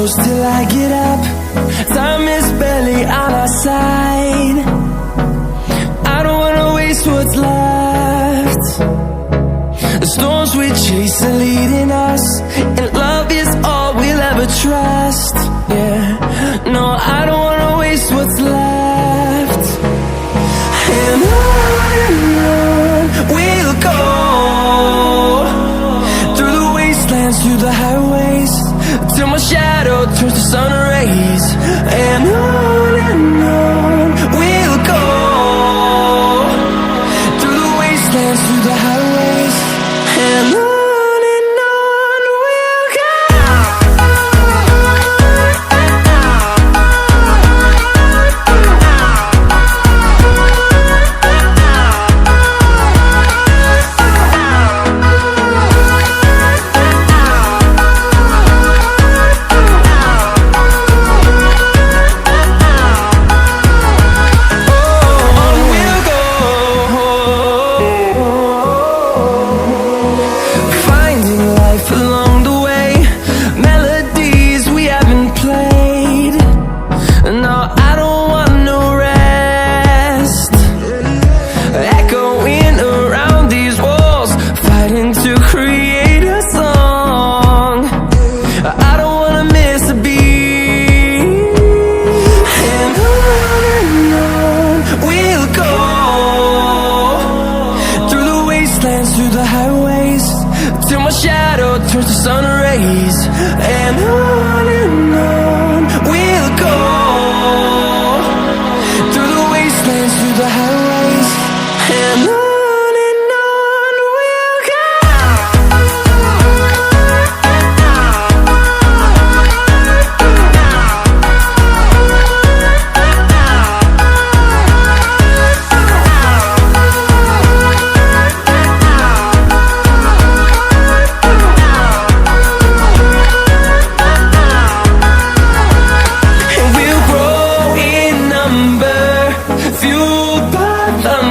close till I get up. Time is barely on our side. I don't wanna waste what's left. The storms we chase are leading us, and love is all we'll ever trust. Yeah, no, I don't wanna waste what's left. And on we'll go, through the wastelands, through the highways, till my shadow turns to sun rays. And on we'll go, through the wastelands, through the highways, and on we'll go. Through the highways, till my shadow turns to sun rays. And on we'll go, through the wastelands, through the highways, and on we'll go.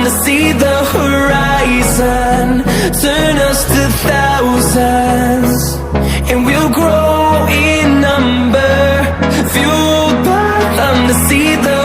To see the horizon, turn us to thousands, and we'll grow in number, fueled by them to see the